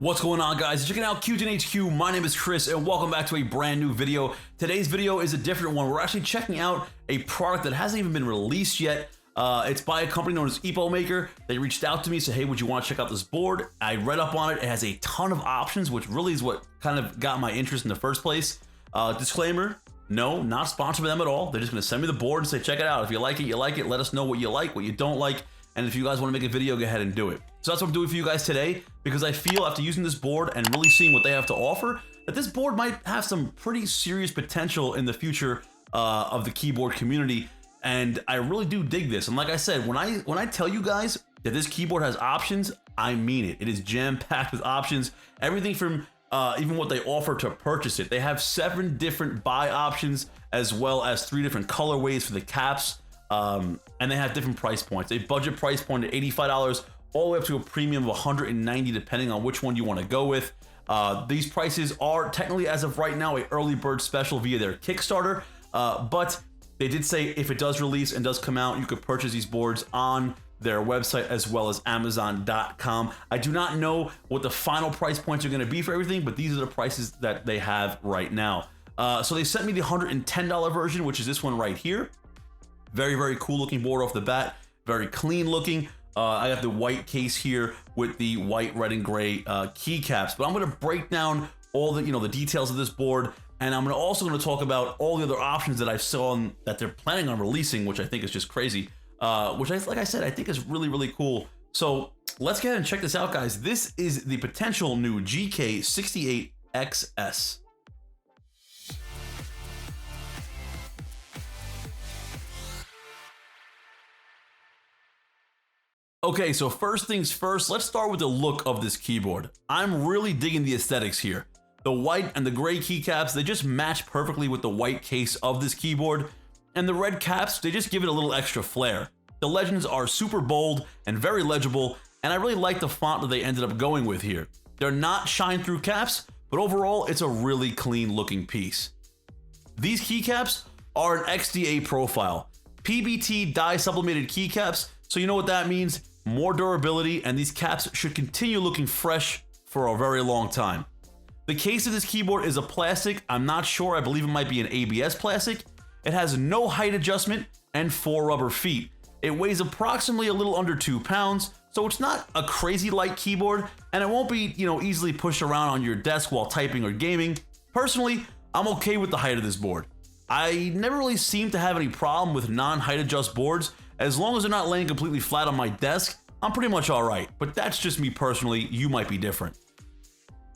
What's going on, guys? Checking out Q10HQ. My name is Chris and welcome back to a brand new video. Today's video is a different one. We're actually checking out a product that hasn't even been released yet. It's by a company known as Epomaker. They reached out to me, said, hey, would you want to check out this board? I read up on it. It has a ton of options, which really is what kind of got my interest in the first place. Disclaimer, no, not sponsored by them at all. They're just going to send me the board and say, check it out. If you like it, you like it. Let us know what you like, what you don't like. And if you guys want to make a video, go ahead and do it. So that's what I'm doing for you guys today, because I feel after using this board and really seeing what they have to offer, that this board might have some pretty serious potential in the future of the keyboard community. And I really do dig this. And like I said, when I tell you guys that this keyboard has options, I mean it. It is jam-packed with options. Everything from even what they offer to purchase it. They have 7 different buy options, as well as 3 different colorways for the caps. And they have different price points. A budget price point at $85 all the way up to a premium of $190, depending on which one you want to go with. These prices are technically, as of right now, an early bird special via their Kickstarter, but they did say if it does release and does come out, you could purchase these boards on their website as well as Amazon.com. I do not know what the final price points are going to be for everything, but these are the prices that they have right now. So they sent me the $110 version, which is this one right here. Very, very cool looking board off the bat. Very clean looking. I have the white case here with the white, red, and gray keycaps. But I'm going to break down all the the details of this board, and I'm also going to talk about all the other options that I saw that they're planning on releasing, which I think is just crazy. Like I said, I think is really, really cool. So let's get ahead and check this out, guys. This is the potential new GK68XS. Okay, so first things first, let's start with the look of this keyboard. I'm really digging the aesthetics here. The white and the gray keycaps, they just match perfectly with the white case of this keyboard. And the red caps, they just give it a little extra flair. The legends are super bold and very legible, and I really like the font that they ended up going with here. They're not shine-through caps, but overall, it's a really clean looking piece. These keycaps are an XDA profile. PBT dye sublimated keycaps, so you know what that means. More durability, and these caps should continue looking fresh for a very long time. The case of this keyboard is a plastic. I'm not sure. I believe it might be an ABS plastic. It has no height adjustment and 4 rubber feet. It weighs approximately a little under 2 pounds, so it's not a crazy light keyboard, and it won't be, easily pushed around on your desk while typing or gaming. Personally, I'm okay with the height of this board. I never really seem to have any problem with non-height adjust boards. As long as they're not laying completely flat on my desk, I'm pretty much all right, but that's just me personally. You might be different.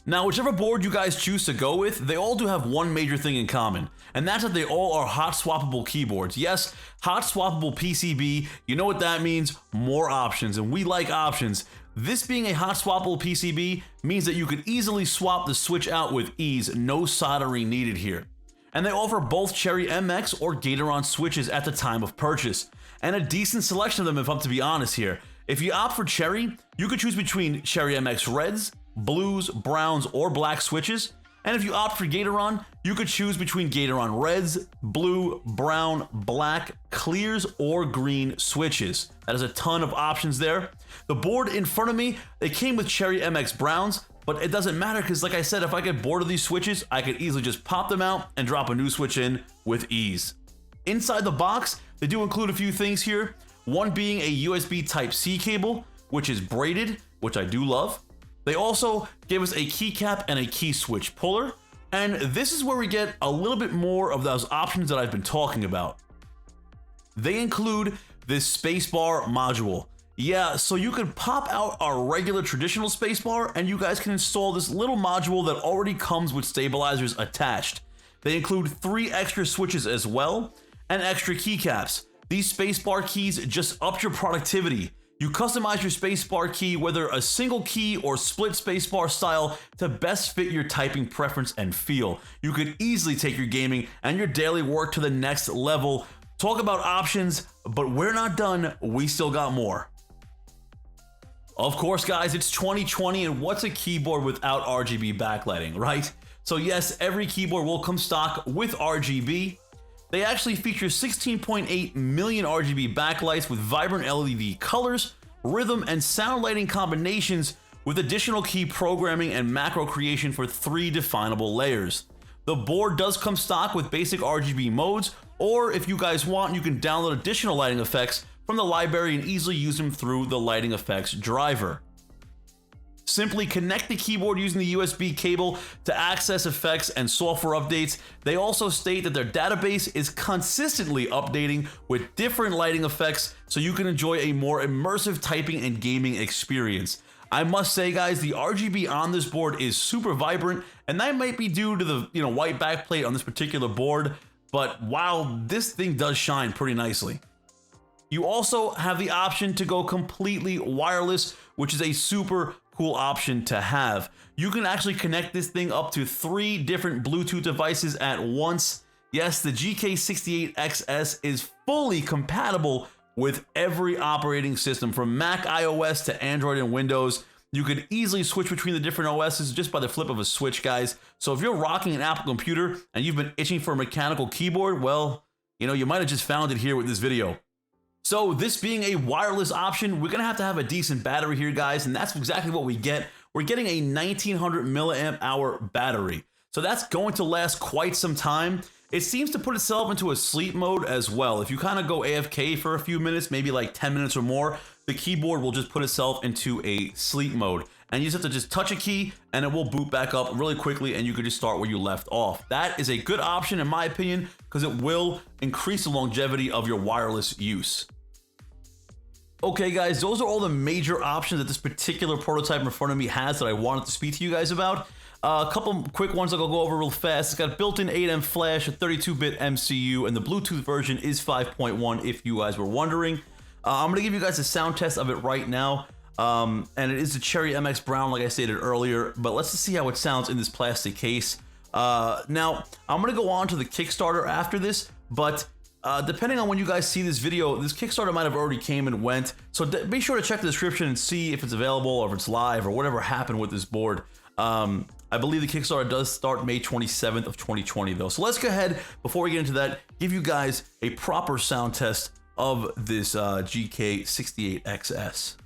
Now, whichever board you guys choose to go with, they all do have one major thing in common, and that's that they all are hot swappable keyboards. Yes, hot swappable PCB, you know what that means, more options, and we like options. This being a hot swappable PCB means that you could easily swap the switch out with ease, no soldering needed here. And they offer both Cherry MX or Gatoron switches at the time of purchase, and a decent selection of them if I'm to be honest here. If you opt for Cherry, you could choose between Cherry MX Reds, Blues, Browns, or Black switches, and if you opt for Gatoron, you could choose between Gatoron Reds, Blue, Brown, Black, Clears, or Green switches. That is a ton of options there. The board in front of me, they came with Cherry MX Browns, but it doesn't matter because, like I said, if I get bored of these switches, I could easily just pop them out and drop a new switch in with ease. Inside the box, they do include a few things here, one being a USB Type-C cable, which is braided, which I do love. They also gave us a keycap and a key switch puller, and this is where we get a little bit more of those options that I've been talking about. They include this spacebar module. Yeah, so you could pop out our regular traditional spacebar and you guys can install this little module that already comes with stabilizers attached. They include 3 extra switches as well and extra keycaps. These spacebar keys just up your productivity. You customize your spacebar key, whether a single key or split spacebar style, to best fit your typing preference and feel. You could easily take your gaming and your daily work to the next level. Talk about options, but we're not done. We still got more. Of course, guys, it's 2020, and what's a keyboard without RGB backlighting, right? So yes, every keyboard will come stock with RGB. They actually feature 16.8 million RGB backlights with vibrant LED colors, rhythm, and sound lighting combinations, with additional key programming and macro creation for 3 definable layers. The board does come stock with basic RGB modes, or if you guys want, you can download additional lighting effects from the library and easily use them through the lighting effects driver. Simply connect the keyboard using the USB cable to access effects and software updates. They also state that their database is consistently updating with different lighting effects so you can enjoy a more immersive typing and gaming experience. I must say, guys, the RGB on this board is super vibrant, and that might be due to the white backplate on this particular board, but wow, this thing does shine pretty nicely. You also have the option to go completely wireless, which is a super cool option to have. You can actually connect this thing up to 3 different Bluetooth devices at once. Yes, the GK68XS is fully compatible with every operating system from Mac iOS to Android and Windows. You could easily switch between the different OSs just by the flip of a switch, guys. So if you're rocking an Apple computer and you've been itching for a mechanical keyboard, well, you might have just found it here with this video. So this being a wireless option, we're gonna have to have a decent battery here, guys, and that's exactly what we get. We're getting a 1900 milliamp hour battery. So that's going to last quite some time. It seems to put itself into a sleep mode as well. If you kind of go AFK for a few minutes, maybe like 10 minutes or more, the keyboard will just put itself into a sleep mode. And you just have to just touch a key and it will boot back up really quickly and you can just start where you left off. That is a good option in my opinion because it will increase the longevity of your wireless use. Okay guys, those are all the major options that this particular prototype in front of me has that I wanted to speak to you guys about. A couple quick ones I'll go over real fast. It's got built-in 8M flash, a 32-bit MCU, and the Bluetooth version is 5.1 if you guys were wondering. I'm going to give you guys a sound test of it right now. And it is the Cherry MX Brown like I stated earlier, but let's just see how it sounds in this plastic case. Now, I'm going to go on to the Kickstarter after this, but depending on when you guys see this video, this Kickstarter might have already came and went. So be sure to check the description and see if it's available or if it's live or whatever happened with this board. I believe the Kickstarter does start May 27th of 2020 though. So let's go ahead, before we get into that, give you guys a proper sound test of this GK68XS.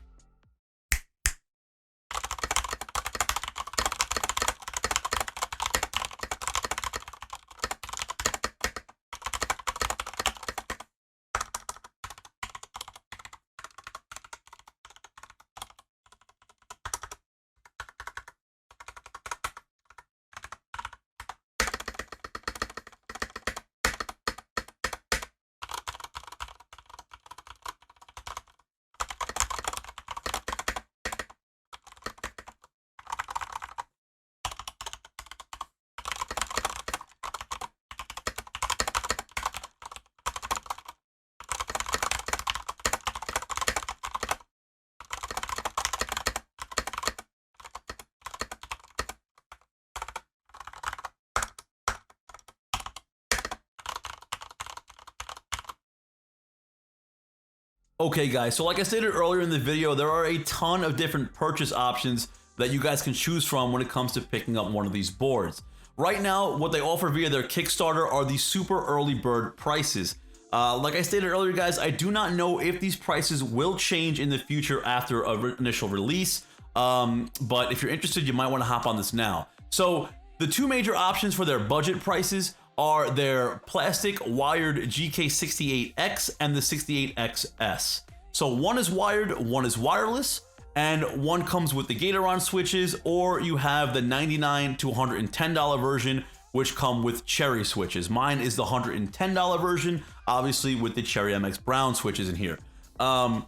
Okay guys, so like I stated earlier in the video, there are a ton of different purchase options that you guys can choose from when it comes to picking up one of these boards. Right now, what they offer via their Kickstarter are the super early bird prices. Like I stated earlier guys, I do not know if these prices will change in the future after an initial release, but if you're interested, you might want to hop on this now. So the 2 major options for their budget prices are their plastic wired GK68X and the 68XS. So one is wired, one is wireless, and one comes with the Gatoron switches, or you have the $99 to $110 version, which come with Cherry switches. Mine is the $110 version, obviously with the Cherry MX Brown switches in here. The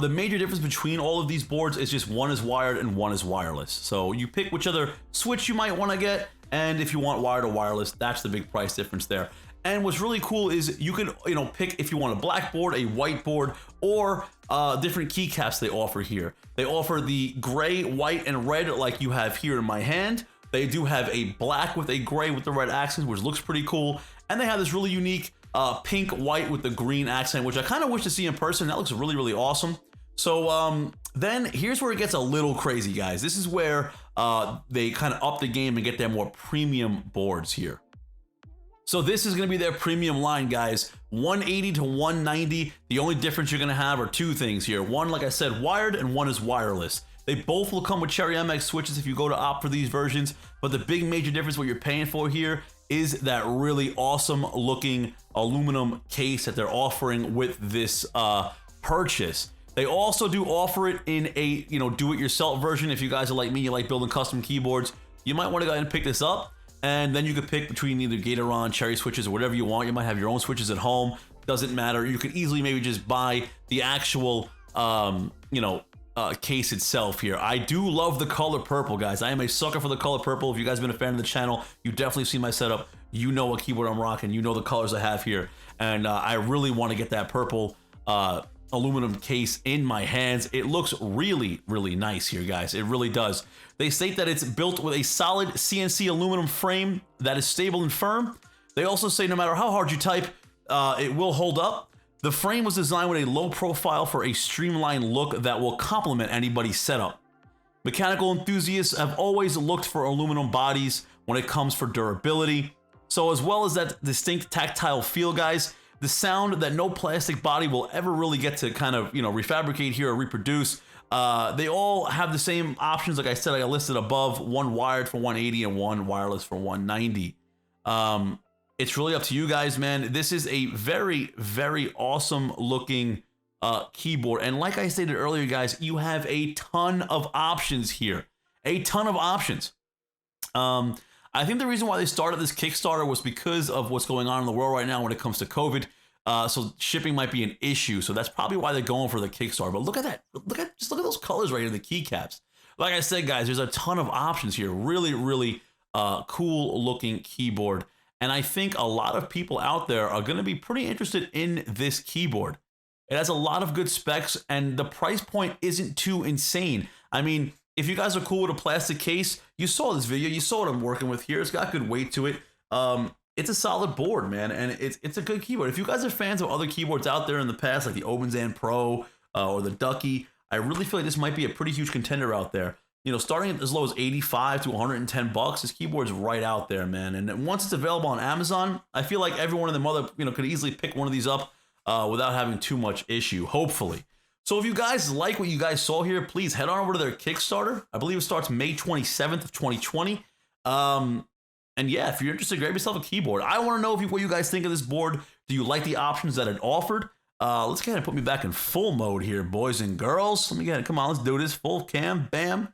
major difference between all of these boards is just one is wired and one is wireless. So you pick which other switch you might want to get, and if you want wired or wireless, that's the big price difference there. And what's really cool is you can, pick if you want a black board, a white board, or different keycaps they offer here. They offer the gray, white, and red like you have here in my hand. They do have a black with a gray with the red accents, which looks pretty cool. And they have this really unique pink, white with the green accent, which I kind of wish to see in person. That looks really, really awesome. So then here's where it gets a little crazy, guys. This is where they kind of up the game and get their more premium boards here. So this is going to be their premium line, guys. 180 to 190. The only difference you're going to have are two things here. One, like I said, wired, and one is wireless. They both will come with Cherry MX switches if you go to opt for these versions, but the big major difference what you're paying for here is that really awesome looking aluminum case that they're offering with this purchase. They also do offer it in a, do-it-yourself version. If you guys are like me, you like building custom keyboards, you might want to go ahead and pick this up. And then you could pick between either Gatoron, Cherry switches, or whatever you want. You might have your own switches at home. Doesn't matter. You could easily maybe just buy the actual, case itself here. I do love the color purple, guys. I am a sucker for the color purple. If you guys have been a fan of the channel, you definitely see my setup. You know what keyboard I'm rocking. You know the colors I have here. And I really want to get that purple aluminum case in my hands. It looks really, really nice here, guys. It really does. They state that it's built with a solid CNC aluminum frame that is stable and firm. They also say no matter how hard you type, it will hold up. The frame was designed with a low profile for a streamlined look that will complement anybody's setup. Mechanical enthusiasts have always looked for aluminum bodies when it comes for durability. So as well as that distinct tactile feel, guys, the sound that no plastic body will ever really get to kind of, refabricate here or reproduce. They all have the same options. Like I said, I listed above, one wired for 180 and one wireless for 190. It's really up to you guys, man. This is a very, very awesome looking keyboard. And like I stated earlier, guys, you have a ton of options here. A ton of options. I think the reason why they started this Kickstarter was because of what's going on in the world right now when it comes to COVID. So shipping might be an issue. So that's probably why they're going for the Kickstarter. But look at that. Just look at those colors right here, the keycaps. Like I said, guys, there's a ton of options here. Really, really cool looking keyboard. And I think a lot of people out there are going to be pretty interested in this keyboard. It has a lot of good specs and the price point isn't too insane. I mean, if you guys are cool with a plastic case, you saw this video, you saw what I'm working with here. It's got good weight to it. It's a solid board, man, and it's a good keyboard. If you guys are fans of other keyboards out there in the past, like the Obenzan Pro or the Ducky, I really feel like this might be a pretty huge contender out there. Starting at as low as 85 to 110 bucks, this keyboard's right out there, man. And once it's available on Amazon, I feel like everyone in the mother, could easily pick one of these up without having too much issue, hopefully. So if you guys like what you guys saw here, please head on over to their Kickstarter. I believe it starts May 27th of 2020. And yeah, if you're interested, grab yourself a keyboard. I want to know what you guys think of this board. Do you like the options that it offered? Let's go ahead and put me back in full mode here, boys and girls. Let me get it. Come on, let's do this. Full cam, bam.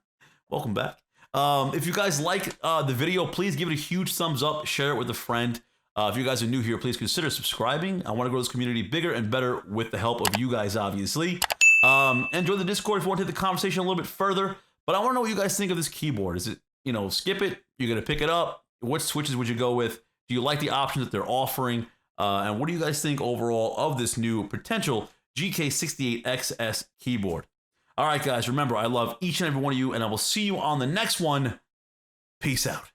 Welcome back. If you guys like the video, please give it a huge thumbs up. Share it with a friend. If you guys are new here, please consider subscribing. I want to grow this community bigger and better with the help of you guys, obviously. Join the Discord if you want to take the conversation a little bit further. But I want to know what you guys think of this keyboard. Is it, skip it? You're going to pick it up? What switches would you go with? Do you like the options that they're offering? And what do you guys think overall of this new potential GK68XS keyboard? All right, guys, remember, I love each and every one of you, and I will see you on the next one. Peace out.